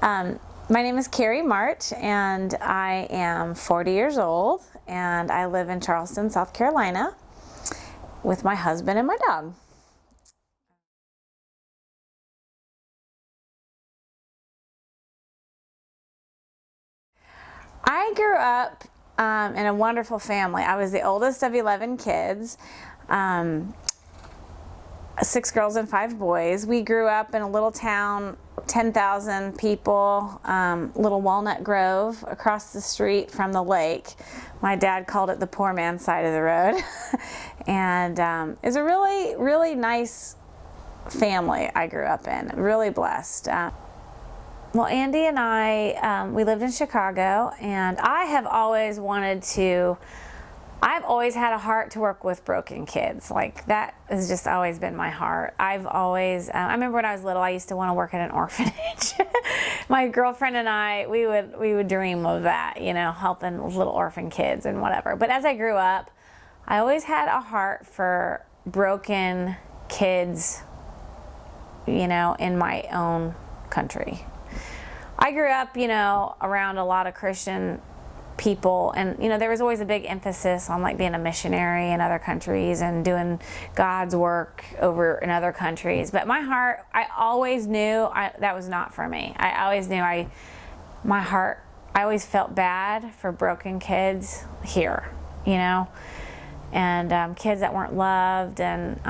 My name is Carrie March, and I am 40 years old, and I live in Charleston, South Carolina, with my husband and my dog. I grew up in a wonderful family. I was the oldest of 11 kids. 6 girls and 5 boys. We grew up in a little town, 10,000 people, little Walnut Grove across the street from the lake. My dad called it the poor man's side of the road. And it's a really, really nice family I grew up in, really blessed. Well, Andy and I, we lived in Chicago, and I have always wanted to, I've always had a heart to work with broken kids. Like, that has just always been my heart. I've always, I remember when I was little, I used to want to work at an orphanage. My girlfriend and I, we would dream of that, you know, helping little orphan kids and whatever. But as I grew up, I always had a heart for broken kids, you know, in my own country. I grew up, you know, around a lot of Christian people, and you know, there was always a big emphasis on like being a missionary in other countries and doing God's work over in other countries. But my heart, I always knew that was not for me. I always knew my heart, I always felt bad for broken kids here, you know, and kids that weren't loved, and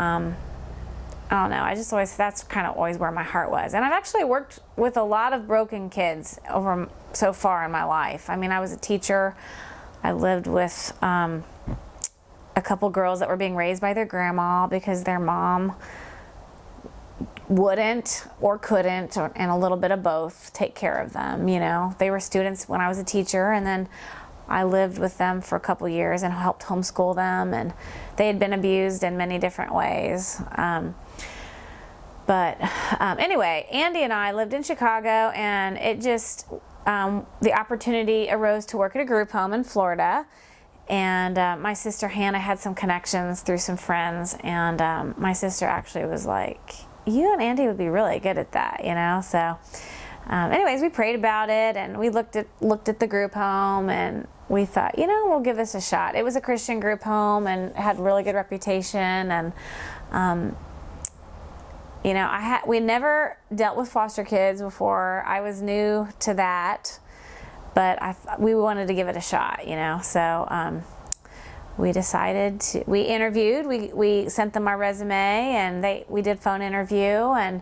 I don't know, I just always, that's kind of always where my heart was. And I've actually worked with a lot of broken kids over so far in my life. I mean, I was a teacher. I lived with a couple girls that were being raised by their grandma because their mom wouldn't or couldn't, and a little bit of both, take care of them, you know. They were students when I was a teacher, and then I lived with them for a couple years and helped homeschool them, and they had been abused in many different ways. Anyway, Andy and I lived in Chicago, and it just, the opportunity arose to work at a group home in Florida. And my sister Hannah had some connections through some friends, and my sister actually was like, you and Andy would be really good at that, you know? So anyways, we prayed about it, and we looked at the group home, and we thought, you know, we'll give this a shot. It was a Christian group home and had a really good reputation, and you know, we never dealt with foster kids before. I was new to that, but we wanted to give it a shot, you know. So we decided to, we interviewed, we sent them our resume, and we did phone interview, and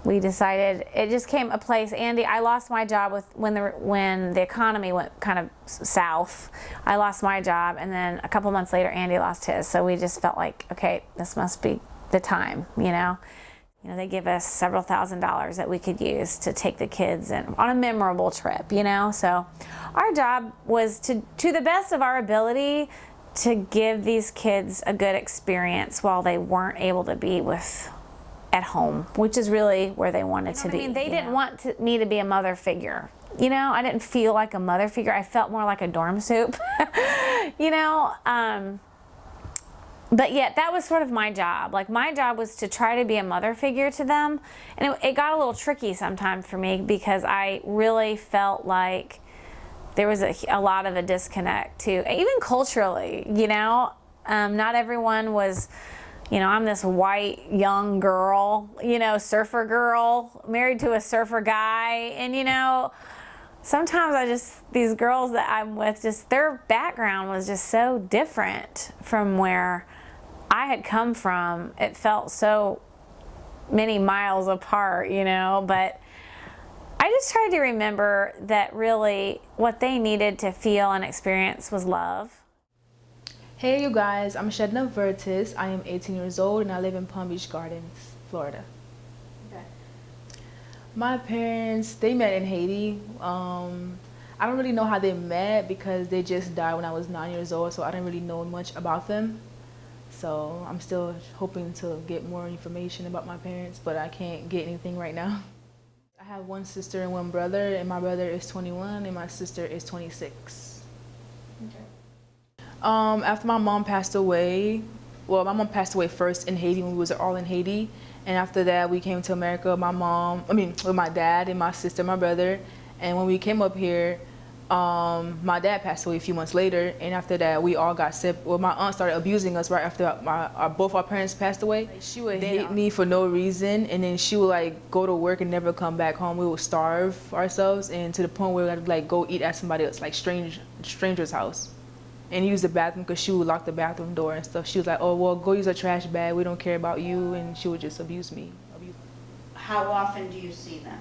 we decided, it just came a place. Andy, I lost my job when the economy went kind of south. I lost my job, and then a couple months later, Andy lost his. So we just felt like, okay, this must be the time, you know. You know, they give us several $1,000s that we could use to take the kids on a memorable trip, you know. So our job was to the best of our ability, to give these kids a good experience while they weren't able to be at home, which is really where they wanted to be. I mean, they didn't want me to be a mother figure. You know, I didn't feel like a mother figure. I felt more like a dorm soup, you know. But yet, that was sort of my job. Like, my job was to try to be a mother figure to them. And it got a little tricky sometimes for me, because I really felt like there was a lot of a disconnect too, even culturally, you know. Not everyone was, you know, I'm this white young girl, you know, surfer girl, married to a surfer guy. And, you know, sometimes these girls that I'm with, just their background was just so different from where I had come from. It felt so many miles apart, you know, but I just tried to remember that really what they needed to feel and experience was love. Hey you guys, I'm Shedna Vertis. I am 18 years old, and I live in Palm Beach Gardens, Florida. Okay. My parents, they met in Haiti. I don't really know how they met because they just died when I was 9 years old, so I didn't really know much about them. So I'm still hoping to get more information about my parents, but I can't get anything right now. I have one sister and one brother, and my brother is 21 and my sister is 26. Okay. After my mom passed away, well, my mom passed away first in Haiti when we was all in Haiti, And after that, we came to America with my dad and my sister, my brother. And when we came up here, my dad passed away a few months later. And after that, we all got sick. Well, my aunt started abusing us right after both our parents passed away. She would hate me for no reason. And then she would like go to work and never come back home. We would starve ourselves, and to the point where we had to like go eat at somebody else, like stranger's house, and use the bathroom, because she would lock the bathroom door and stuff. She was like, oh, well, go use a trash bag. We don't care about you. And she would just abuse me. How often do you see them?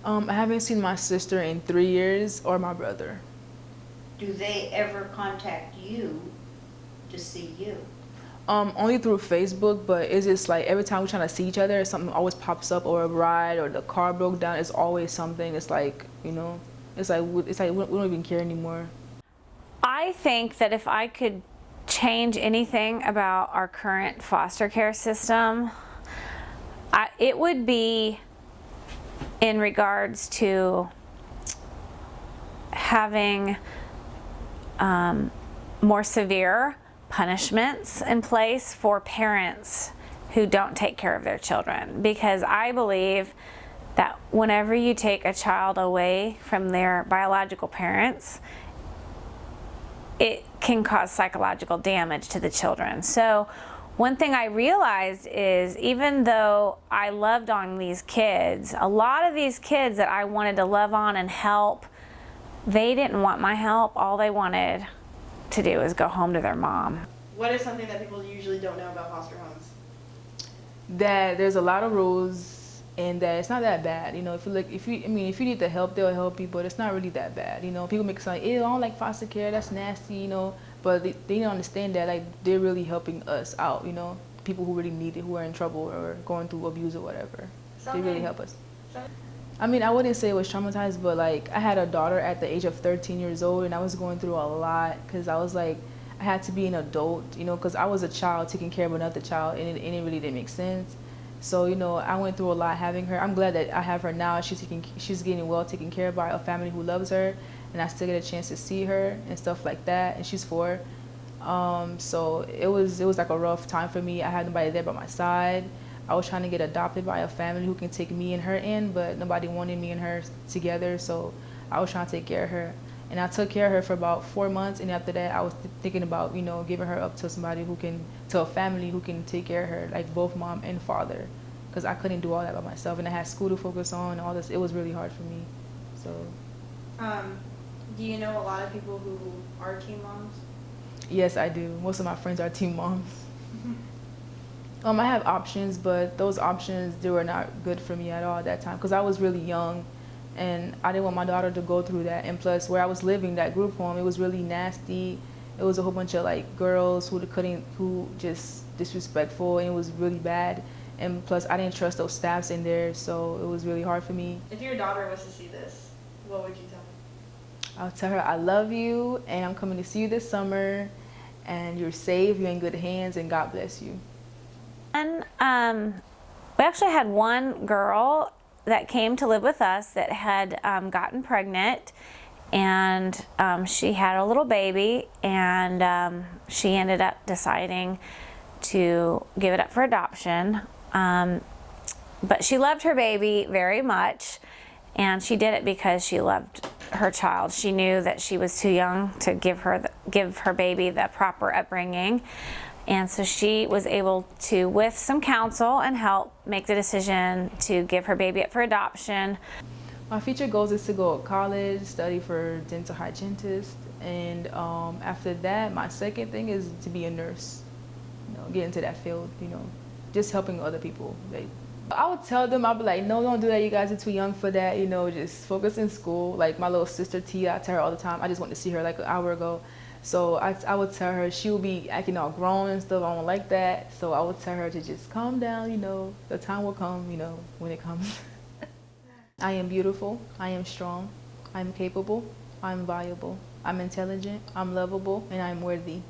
I haven't seen my sister in 3 years, or my brother. Do they ever contact you to see you? Only through Facebook, but it's just like every time we're trying to see each other, something always pops up, or a ride, or the car broke down. It's always something. It's like, you know, it's like we don't even care anymore. I think that if I could change anything about our current foster care system, it would be in regards to having more severe punishments in place for parents who don't take care of their children. Because I believe that whenever you take a child away from their biological parents, it can cause psychological damage to the children. So one thing I realized is, even though I loved on these kids, a lot of these kids that I wanted to love on and help, they didn't want my help. All they wanted to do is go home to their mom. What is something that people usually don't know about foster homes? That there's a lot of rules, and that it's not that bad. You know, if you need the help, they'll help you, but it's not really that bad. You know, people make it sound like, ew, I don't like foster care, that's nasty, you know. But they don't understand that, like, they're really helping us out, you know, people who really need it, who are in trouble or going through abuse or whatever. They really help us. I mean, I wouldn't say it was traumatized, but like, I had a daughter at the age of 13 years old, and I was going through a lot, because I was like, I had to be an adult, you know, because I was a child taking care of another child, and it really didn't make sense. So, you know, I went through a lot having her. I'm glad that I have her now. She's getting well taken care of by a family who loves her, and I still get a chance to see her and stuff like that. And she's 4. So it was like a rough time for me. I had nobody there by my side. I was trying to get adopted by a family who can take me and her in, but nobody wanted me and her together. So I was trying to take care of her, and I took care of her for about 4 months. And after that, I was thinking about, you know, giving her up to somebody to a family who can take care of her, like both mom and father, because I couldn't do all that by myself, and I had school to focus on and all this. It was really hard for me. So. Do you know a lot of people who are teen moms? Yes, I do. Most of my friends are teen moms. I have options, but those options, they were not good for me at all at that time, because I was really young, and I didn't want my daughter to go through that. And plus, where I was living, that group home, it was really nasty. It was a whole bunch of like girls who just disrespectful, and it was really bad. And plus, I didn't trust those staffs in there, so it was really hard for me. If your daughter was to see this, what would you tell her? I'll tell her I love you, and I'm coming to see you this summer, and you're safe, you're in good hands, and God bless you. And we actually had one girl that came to live with us that had gotten pregnant, and she had a little baby, and she ended up deciding to give it up for adoption. But she loved her baby very much, and she did it because she loved her child. She knew that she was too young to give her baby the proper upbringing. And so she was able to, with some counsel and help, make the decision to give her baby up for adoption. My future goals is to go to college, study for dental hygienist, and after that, my second thing is to be a nurse. You know, get into that field. You know, just helping other people. I would tell them, I'd be like, no, don't do that. You guys are too young for that. You know, just focus in school. Like my little sister Tia, I tell her all the time. I just went to see her like an hour ago. So I would tell her, she would be acting all grown and stuff. I don't like that. So I would tell her to just calm down, you know, the time will come, you know, when it comes. I am beautiful, I am strong, I am capable, I am valuable, I'm intelligent, I'm lovable, and I'm worthy.